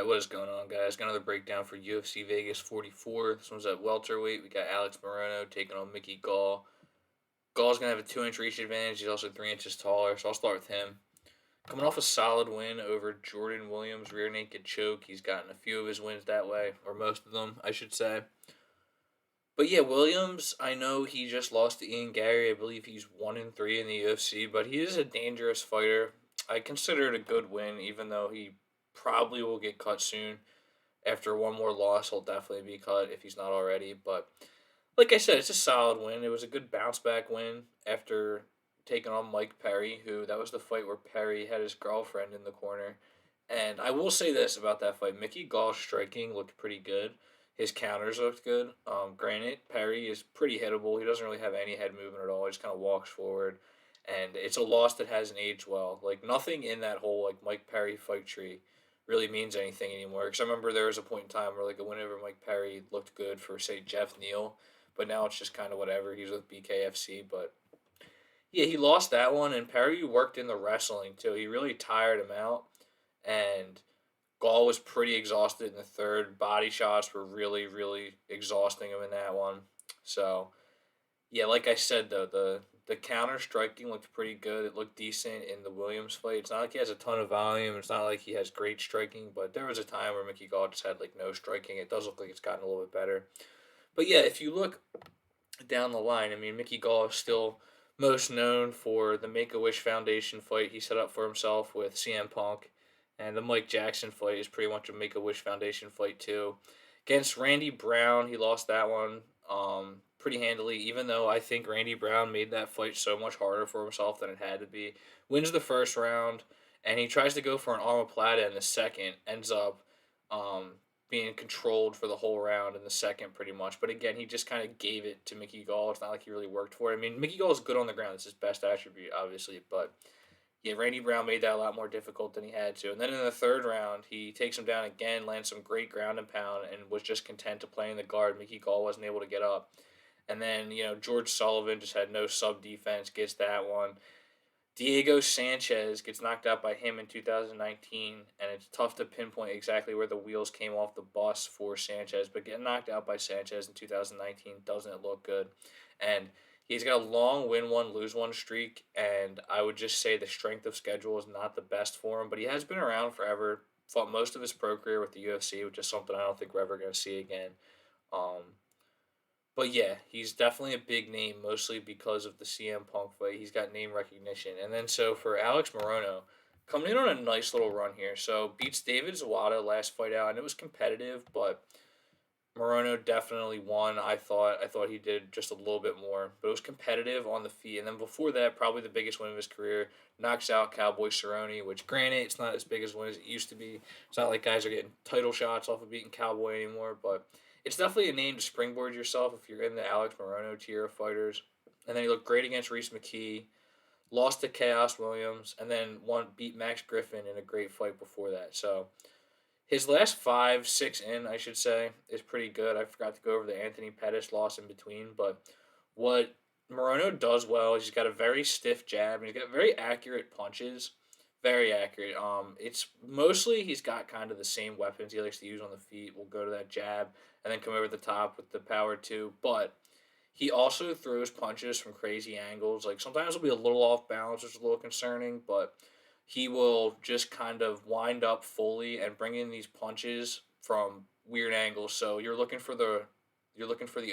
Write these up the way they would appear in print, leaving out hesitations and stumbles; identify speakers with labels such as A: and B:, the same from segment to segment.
A: Alright, what is going on, guys? Got another breakdown for UFC Vegas 44. This one's at welterweight. We got Alex Morono taking on Mickey Gall. Gall's going to have a 2-inch reach advantage. He's also 3 inches taller, so I'll start with him. Coming off a solid win over Jordan Williams, rear naked choke. He's gotten a few of his wins that way, or most of them, I should say. But yeah, Williams, I know he just lost to Ian Gary. I believe he's 1-3 in the UFC, but he is a dangerous fighter. I consider it a good win, even though he probably will get cut soon. After one more loss, he'll definitely be cut if he's not already. But like I said, it's a solid win. It was a good bounce back win after taking on Mike Perry, who that was the fight where Perry had his girlfriend in the corner. And I will say this about that fight: Mickey Gall's striking looked pretty good. His counters looked good. Granted, Perry is pretty hittable. He doesn't really have any head movement at all. He just kind of walks forward, and it's a loss that hasn't aged well. Like nothing in that whole like Mike Perry fight tree really means anything anymore. Because I remember there was a point in time where like whenever Mike Perry looked good for say Jeff Neal, but now it's just kind of whatever. He's with BKFC, but yeah, he lost that one, and Perry worked in the wrestling too. He really tired him out, and Gall was pretty exhausted in the third. Body shots were really, really exhausting him in that one. So yeah, like I said though, the counter striking looked pretty good. It looked decent in the Williams fight. It's not like he has a ton of volume. It's not like he has great striking, but there was a time where Mickey Gall just had like no striking. It does look like it's gotten a little bit better. But yeah, if you look down the line, I mean, Mickey Gall is still most known for the Make a Wish Foundation fight he set up for himself with CM Punk, and the Mike Jackson fight is pretty much a Make a Wish Foundation fight too. Against Randy Brown, he lost that one pretty handily, even though I think Randy Brown made that fight so much harder for himself than it had to be. Wins the first round, and he tries to go for an omoplata in the second, ends up um, being controlled for the whole round in the second, pretty much. But again, he just kind of gave it to Mickey Gall. It's not like he really worked for it. I mean, Mickey Gall is good on the ground. It's his best attribute, obviously. But yeah, Randy Brown made that a lot more difficult than he had to. And then in the third round, he takes him down again, lands some great ground and pound, and was just content to play in the guard. Mickey Gall wasn't able to get up. And then, George Sullivan just had no sub defense, gets that one. Diego Sanchez gets knocked out by him in 2019, and it's tough to pinpoint exactly where the wheels came off the bus for Sanchez, but getting knocked out by Sanchez in 2019 doesn't look good. And he's got a long win one, lose one streak, and I would just say the strength of schedule is not the best for him, but he has been around forever, fought most of his pro career with the UFC, which is something I don't think we're ever going to see again. Um, but yeah, he's definitely a big name, mostly because of the CM Punk fight. He's got name recognition. And then so for Alex Morono, coming in on a nice little run here. So beats David Zawada last fight out, and it was competitive, but Morono definitely won. I thought he did just a little bit more, but it was competitive on the feet. And then before that, probably the biggest win of his career, knocks out Cowboy Cerrone, which granted it's not as big as win as it used to be. It's not like guys are getting title shots off of beating Cowboy anymore, but it's definitely a name to springboard yourself if you're in the Alex Morono tier of fighters. And then he looked great against Reese McKee, lost to Chaos Williams, and then beat Max Griffin in a great fight before that. So his last 5, 6 in, I should say, is pretty good. I forgot to go over the Anthony Pettis loss in between, but what Morono does well is he's got a very stiff jab and he's got very accurate punches. Very accurate. It's mostly he's got kind of the same weapons he likes to use on the feet. We'll go to that jab and then come over the top with the power too. But he also throws punches from crazy angles. Like sometimes it'll be a little off balance, which is a little concerning, but he will just kind of wind up fully and bring in these punches from weird angles. So you're looking for the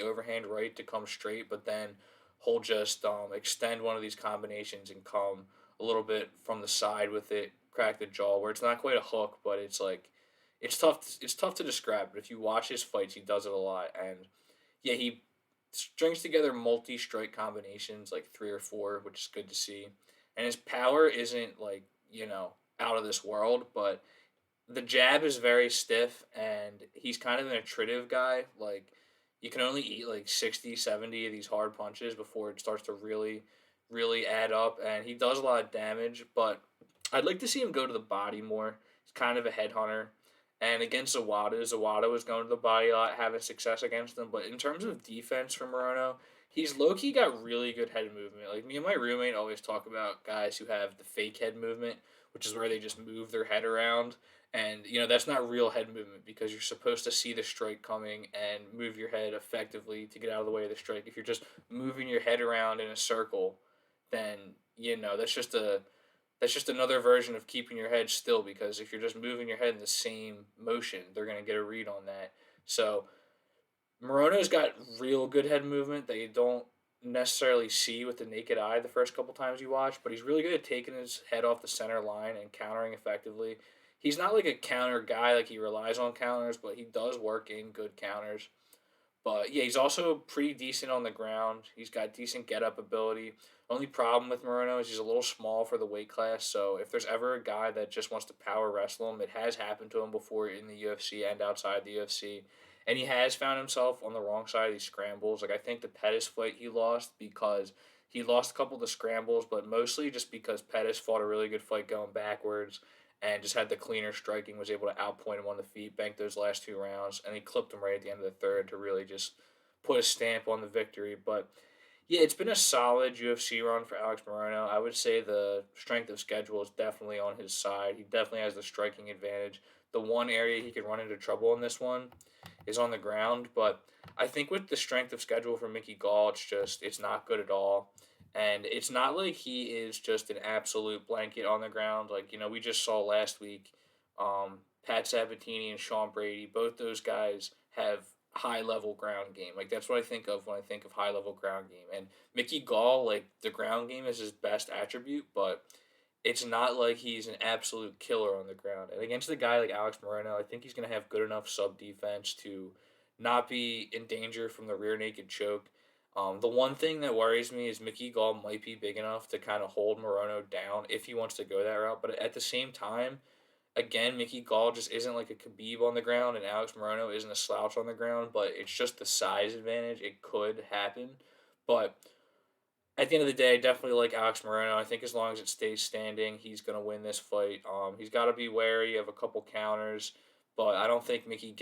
A: overhand right to come straight, but then he'll just extend one of these combinations and come a little bit from the side with it, crack the jaw where it's not quite a hook, but it's like it's tough to describe. But if you watch his fights, he does it a lot, and yeah, he strings together multi strike combinations like three or four, which is good to see. And his power isn't like out of this world, but the jab is very stiff, and he's kind of an attritive guy. Like you can only eat like 60, 70 of these hard punches before it starts to really, really add up. And he does a lot of damage, but I'd like to see him go to the body more. He's kind of a headhunter. And against Zawada was going to the body a lot, having success against him. But in terms of defense for Morono, he's low key got really good head movement. Like me and my roommate always talk about guys who have the fake head movement, which is where they just move their head around And, that's not real head movement because you're supposed to see the strike coming and move your head effectively to get out of the way of the strike. If you're just moving your head around in a circle, then, that's just another version of keeping your head still because if you're just moving your head in the same motion, they're going to get a read on that. So, Morono's got real good head movement that you don't necessarily see with the naked eye the first couple times you watch, but he's really good at taking his head off the center line and countering effectively. He's not like a counter guy, like he relies on counters, but he does work in good counters. But yeah, he's also pretty decent on the ground. He's got decent get up ability. Only problem with Morono is he's a little small for the weight class. So if there's ever a guy that just wants to power wrestle him, it has happened to him before in the UFC and outside the UFC. And he has found himself on the wrong side of these scrambles. Like I think the Pettis fight he lost because he lost a couple of the scrambles, but mostly just because Pettis fought a really good fight going backwards and just had the cleaner striking, was able to outpoint him on the feet, bank those last 2 rounds, and he clipped him right at the end of the third to really just put a stamp on the victory. But yeah, it's been a solid UFC run for Alex Morono. I would say the strength of schedule is definitely on his side. He definitely has the striking advantage. The one area he could run into trouble in this one is on the ground, but I think with the strength of schedule for Mickey Gall, it's not good at all. And it's not like he is just an absolute blanket on the ground. Like, we just saw last week, Pat Sabatini and Sean Brady, both those guys have high level ground game. Like that's what I think of when I think of high level ground game. And Mickey Gall, like the ground game is his best attribute, but it's not like he's an absolute killer on the ground. And against a guy like Alex Moreno, I think he's going to have good enough sub defense to not be in danger from the rear naked choke. The one thing that worries me is Mickey Gall might be big enough to kind of hold Morono down if he wants to go that route. But at the same time, again, Mickey Gall just isn't like a Khabib on the ground, and Alex Morono isn't a slouch on the ground. But it's just the size advantage. It could happen, but at the end of the day, I definitely like Alex Moreno. I think as long as it stays standing, he's gonna win this fight. He's got to be wary of a couple counters, but I don't think Mickey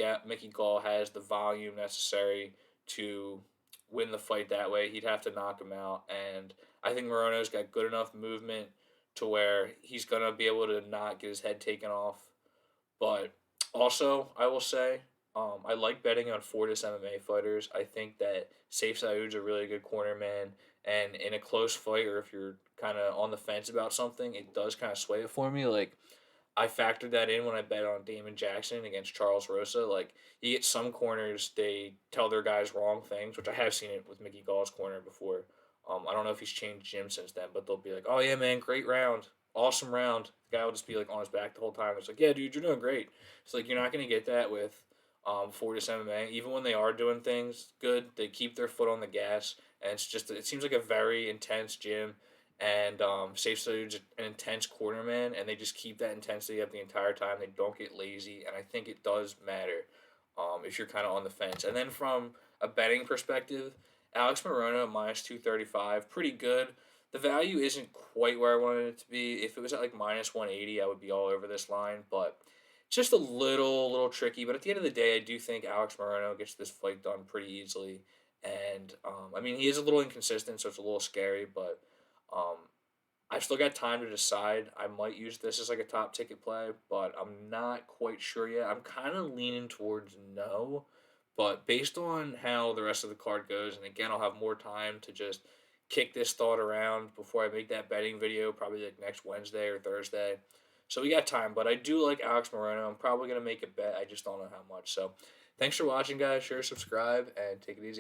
A: Gall has the volume necessary to win the fight that way. He'd have to knock him out, and I think Morono's got good enough movement to where he's gonna be able to not get his head taken off. But also, I will say, I like betting on Fortis MMA fighters. I think that Safe Saud's a really good corner man, and in a close fight, or if you're kind of on the fence about something, it does kind of sway it for me. Like I factored that in when I bet on Damon Jackson against Charles Rosa. Like you get some corners, they tell their guys wrong things, which I have seen it with Mickey Gall's corner before. I don't know if he's changed gym since then, but they'll be like, "Oh yeah, man, great round, awesome round." The guy will just be like on his back the whole time. It's like, "Yeah, dude, you're doing great." It's like you're not gonna get that with Fortis MMA. Even when they are doing things good, they keep their foot on the gas, and it seems like a very intense gym and Safe Solute's an intense corner man, and they just keep that intensity up the entire time. They don't get lazy, and I think it does matter if you're kind of on the fence. And then from a betting perspective, Alex Morono minus 235, pretty good. The value isn't quite where I wanted it to be. If it was at like minus 180, I would be all over this line, but it's just a little tricky. But at the end of the day, I do think Alex Morono gets this fight done pretty easily. And I mean, he is a little inconsistent, so it's a little scary, but um, I've still got time to decide. I might use this as like a top ticket play, but I'm not quite sure yet. I'm kind of leaning towards no, but based on how the rest of the card goes, and again, I'll have more time to just kick this thought around before I make that betting video, probably like next Wednesday or Thursday. So we got time, but I do like Alex Moreno. I'm probably gonna make a bet. I just don't know how much. So thanks for watching, guys. Share, subscribe, and take it easy.